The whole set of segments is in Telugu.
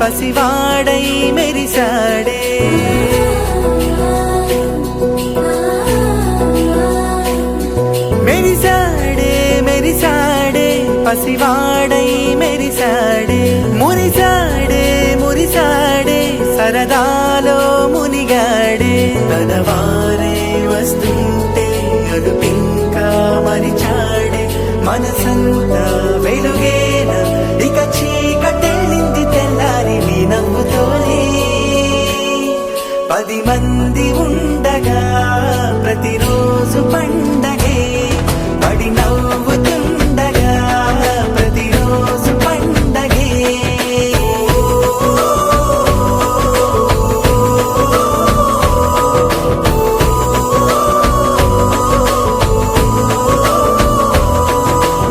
పసివాడై మెరిసాడే మెరిసాడే మెరిసాడే పసివాడై మెరిసాడే మురిసాడే మురిసాడే సరదాలో మునిగాడే తనవారే వస్తుంటే అదుపింకా మరిచాడే మనసంతా వెలుగేనా ఇక చీకటెళ్ళింది తెల్లారి నీ నవ్వుతోనే 10 మంది ఉండగా ప్రతిరోజు పండగే పడి నవ్వుతుండగా ప్రతిరోజు పండగే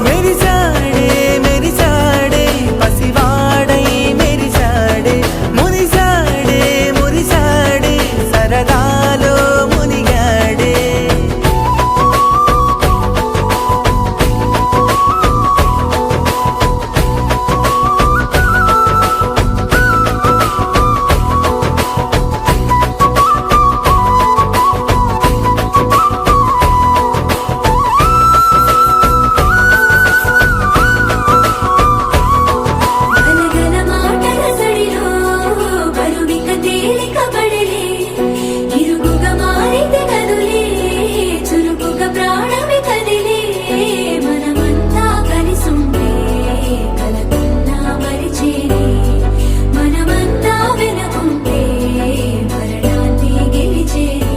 మెరిసాడే మెరిసాడే పసివాడై మెరిసాడే మురిసాడే మురిసాడే సరదాలో మునిగాడే గలగల మాటల సడిలో బరువిక తేలిక పడలే ఇరుగుగా మారితే కదులే చురుకుగా ప్రాణమి కదిలే మనమంతా కలిసుండే కలకున్నా మరిచేనే మనమంతా వెనకుంటే మరణాన్ని గెలిచేనే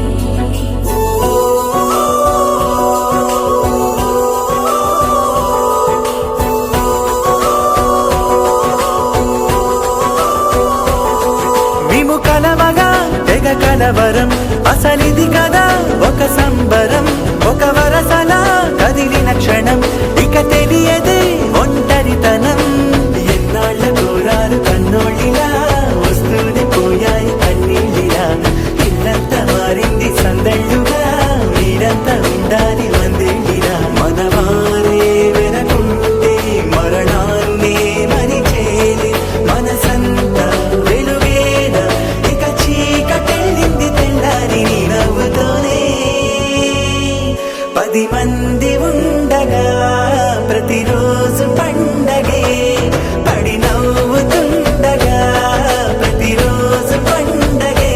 మేము కలవగా తెగ కలవరం అసలిది కదా ఒక సంబరం ఒక వరసలా కదిలిన క్షణం ఇక తెలియదే ఒంటరితనం ఎన్నాళ్ళ కోరారు కన్నోళ్ళిలా వస్తూనే పోయాయి కన్నీళ్ళిలా ఇల్లంతా మారింది సందళ్ళుగా మీరంతా ఉండాలి వందేళ్ళిలా మనవారే వెనకుంటే మరణాన్నే మరిచేలే మనసంతా వెలుగేనా ఇక చీకటెళ్ళింది తెల్లారి నీ నవ్వుతోనే 10 మంది ఉండగా ప్రతిరోజు పండగే పడి నవ్వుతుండగా ప్రతిరోజు పండగే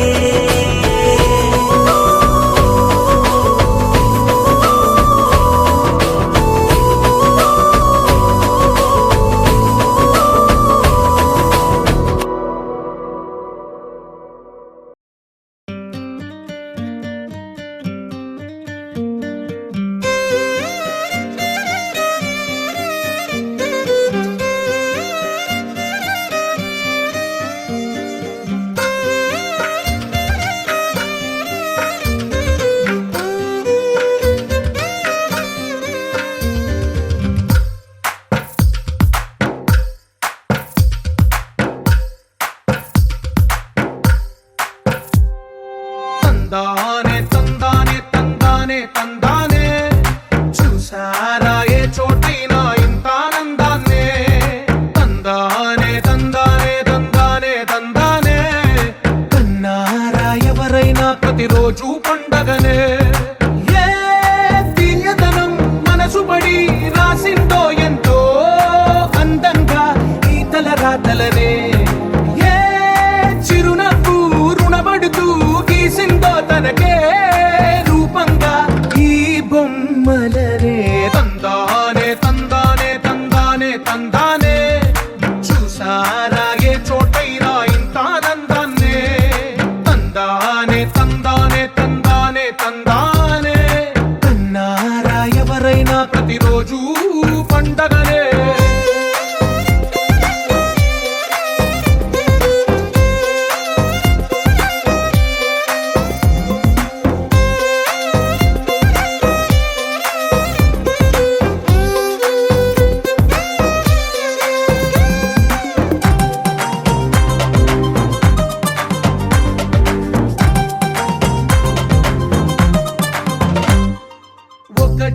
తందానే తందానే తందానే తందానే చూసారా ఏ చోటైనా ఇంత ఆనందాన్నే తందానే తందానే తందానే తందానే కన్నారా ఎవరైనా ప్రతిరోజు పండగనే ఏ తీయదనం మనసు పడి రాసిందో ఎంతో అందంగా ఈ తలరాతలనే ఏ చిరునవ్వు రుణపడుతూ గీసిందో తనకే రూపంగా ఈ బొమ్మలనే తందానే తందానే తందానే తందానే చూసారా ఏ చోటైనా ఇంత ఆనందాన్నే తందానే తందానే తందానే తందానే కన్నారా ఎవరైనా ప్రతిరోజు పండగనే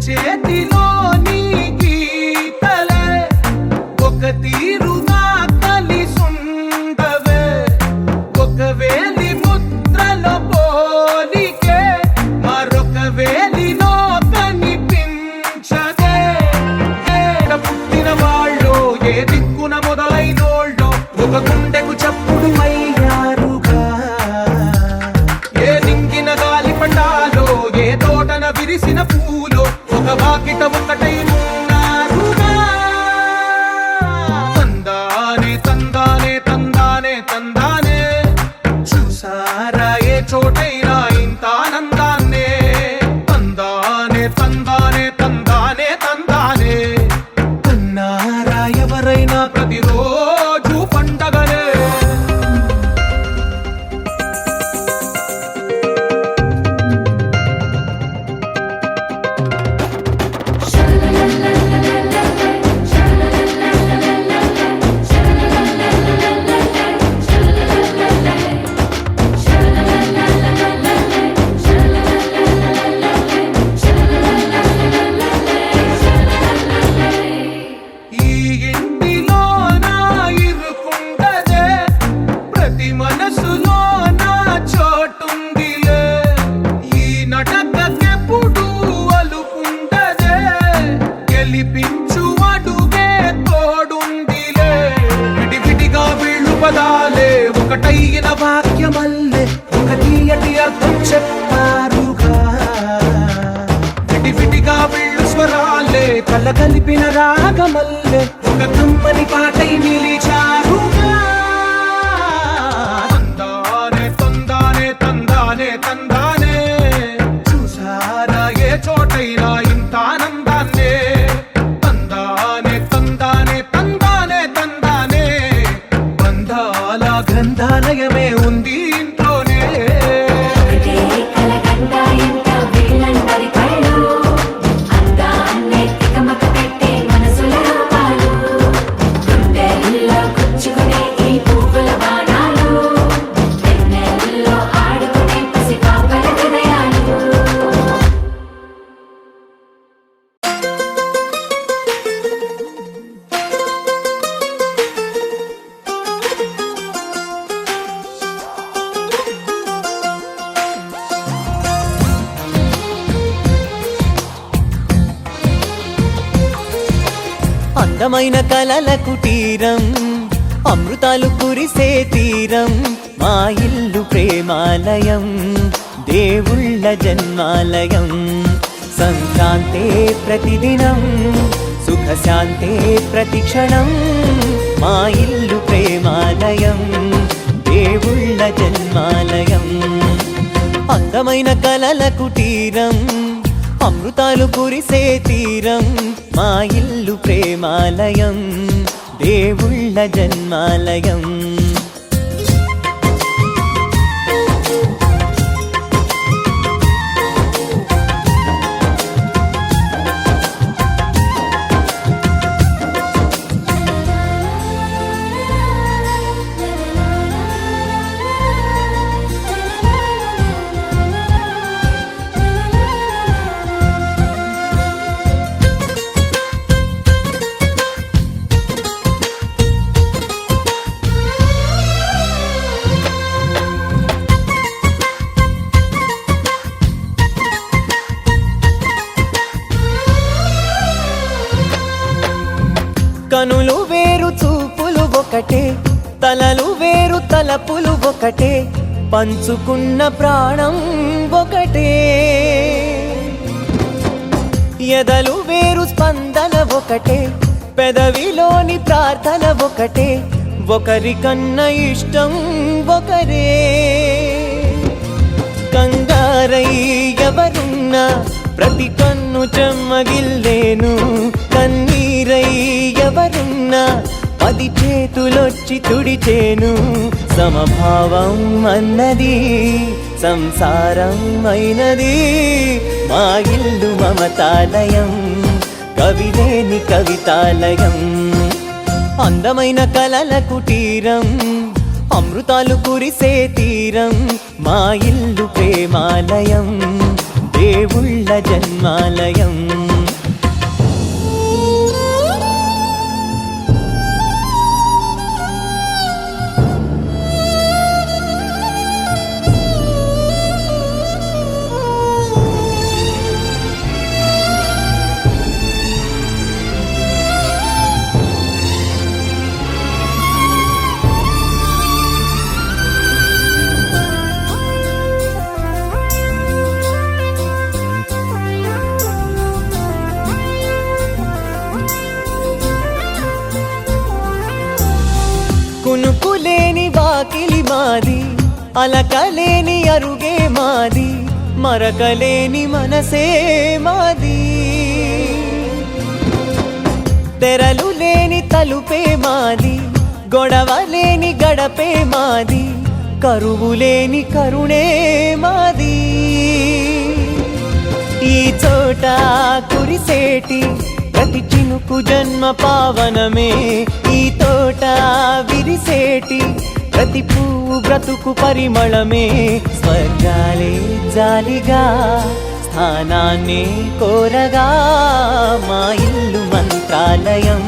చేతిలో నీ గీతలే ఒక తీరుగా కలిసుండవే కలగలిపిన రాగమల్లె ఒక కమ్మని పాటై నిలిచారుగా. తందానే తందానే తందానే తందానే, చూసారా ఏ చోటైనా ఇంత ఆనందాన్నే. తందానే తందానే తందానే తందానే, బంధాల గ్రంథాలయమే ఉంది ఇంట్లోనే. ఒకటే కలగంట ఎంత వీళ్ళందరి కళ్ళు, అందాన్నే తికమక పెట్టే మనసుల రూపాలు, గుండెల్లో గుచ్చుకునే ఈ పువ్వుల బాణాలు, వెన్నెల్లో ఆడుకునే పసిపాపల హృదయాలు. అందమైన కలల కుటీరం, అమృతాలు కురిసే తీరం, మా ఇల్లు ప్రేమాలయం, దేవుళ్ళ జన్మాలయం. సంక్రాంతే ప్రతిదినం, సుఖశాంతే ప్రతిక్షణం, మా ఇల్లు ప్రేమాలయం, దేవుళ్ళ జన్మాలయం. అందమైన కలల కుటీరం, అమృతాలు కురిసే తీరం, మా ఇల్లు ప్రేమాలయం, దేవుళ్ళ జన్మాలయం. కనులు వేరు చూపులు ఒకటే, తలలు వేరు తలపులు ఒకటే, పంచుకున్న ప్రాణం ఒకటే. ఎదలు వేరు స్పందన ఒకటే, పెదవిలోని ప్రార్థన ఒకటే, ఒకరికన్నా ఇష్టం ఒకరే. కంగారై ఎవరున్నా ప్రతి కన్ను చెమ్మగిల్లేను, కన్నీరై ఎవరున్నా 10 చేతులొచ్చి తుడిచేను. సమభావం అన్నది సంసారం అయినది, మా ఇల్లు మమతాలయం, కవిలేని కవితాలయం. అందమైన కలల కుటీరం, అమృతాలు కురిసే తీరం, మా ఇల్లు ప్రేమాలయం, దేవుళ్ళ జన్మాలయం. కునుకులేని వాకిలి మాది, అలకలేని అరుగే మాది, మరకలేని మనసే మాది. తెరలు లేని తలుపే మాది, గొడవలేని గడపే మాది, కరువులేని కరుణే మాది. ఈ చోట కురిసేటి ప్రతి చినుకు జన్మ పావనమే, ఈ తోట విరిసేటి ప్రతి పువ్వు బ్రతుకు పరిమళమే. స్వర్గాలే జాలిగా స్థానాన్ని కోరగా, మా ఇల్లు మంత్రాలయం,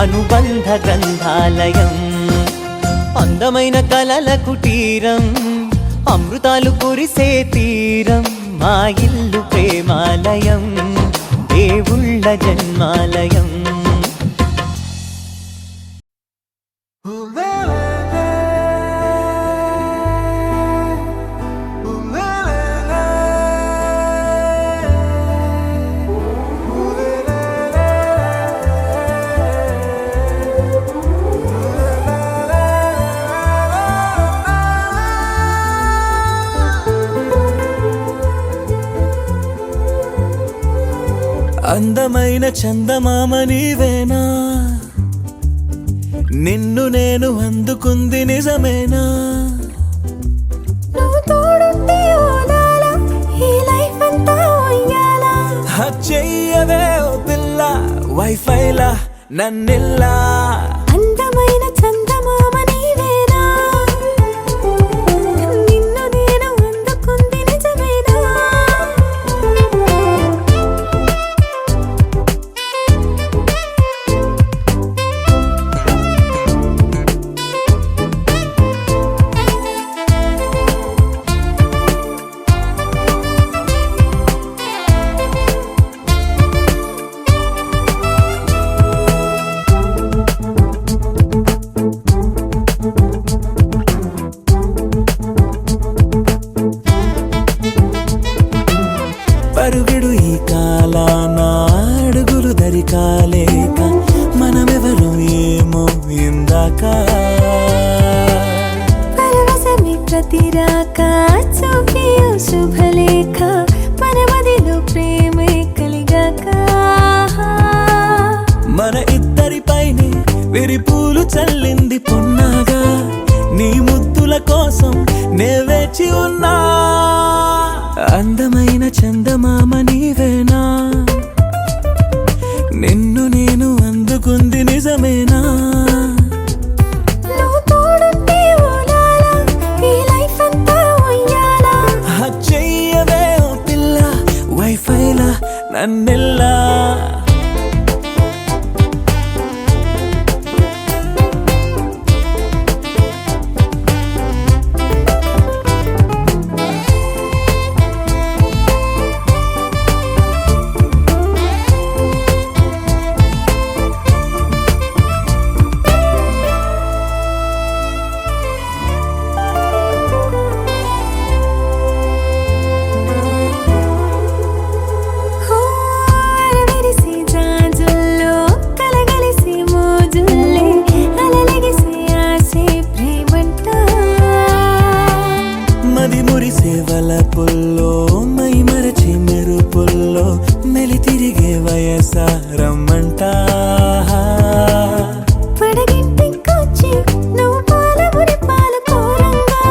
అనుబంధ గ్రంథాలయం. అందమైన కలల కుటీరం, అమృతాలు కురిసే తీరం, మా ఇల్లు ప్రేమాలయం, దేవుళ్ళ జన్మాలయం. అందమైన చందమామ నీవేనా, నిన్ను నేను అందుకుంది నిజమేనా? నువ్వు తోడుంటే ఓలాలా, ఈ లైఫ్ అంతా ఉయ్యాలా. చెయ్యవే ఓ పిల్ల వైఫైలా నన్నిల్లా. అందమైన చందమామ నీవేనా, నిన్ను నేను అందుకుంది నిజమేనా? పరుగెడు ఈ కాలాన అడుగులు దరికాలేక మనమెవరు ఏమో ఇందాక. పరవశమే ప్రతిరాక చూపి ఓ శుభలేఖ, మన మదిలో ప్రేమే కలిగాక. మన ఇద్దరిపైనే విరిపూలు చల్లింది పొన్నాగా, నీ ముద్దుల కోసం నే వేచి ఉన్నా. అందమైన చందమామ నీవేనా, నిన్ను నేను అందుకుంది నిజమేనా? నువ్వు తోడుంటే ఓలాలా, ఈ లైఫ్ అంతా ఉయ్యాలా. చెయ్యవే ఓ పిల్ల వైఫైలా నన్నెల్లా. అరవిరిసి జాజుల్లో కలగలిసి మోజుల్లే, అలలగిసి ఆసే ప్రేమంట. మది మురిసే వలపుల్లో మై మరచి మెరుపుల్లో మెలి తిరిగే వయసారమ్మంట. పడగింటికొచ్చి నువ్వు పాలమురి పాలు కోరంగా,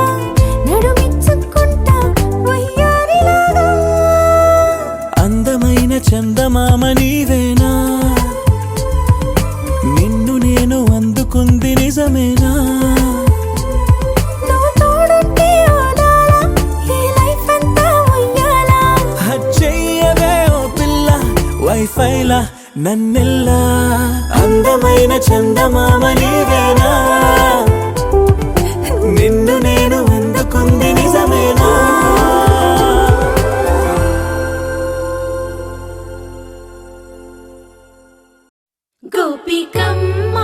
నడుమిచ్చుకుంటా వయ్యారిలాగా. అందమైన చందమామ నీవేనా, నిన్ను నేను అందుకుంది నిజమేనా? నువ్వు తోడుంటే ఓలాలా, ఈ లైఫ్ అంతా ఉయ్యాలా. చెయ్యవే ఓ పిల్ల వైఫైలా నన్నెల్లా. అందమైన చందమామ నీవేనా, నిన్ను నేను అందుకుంది నిజమేనా? గోపికమ్మ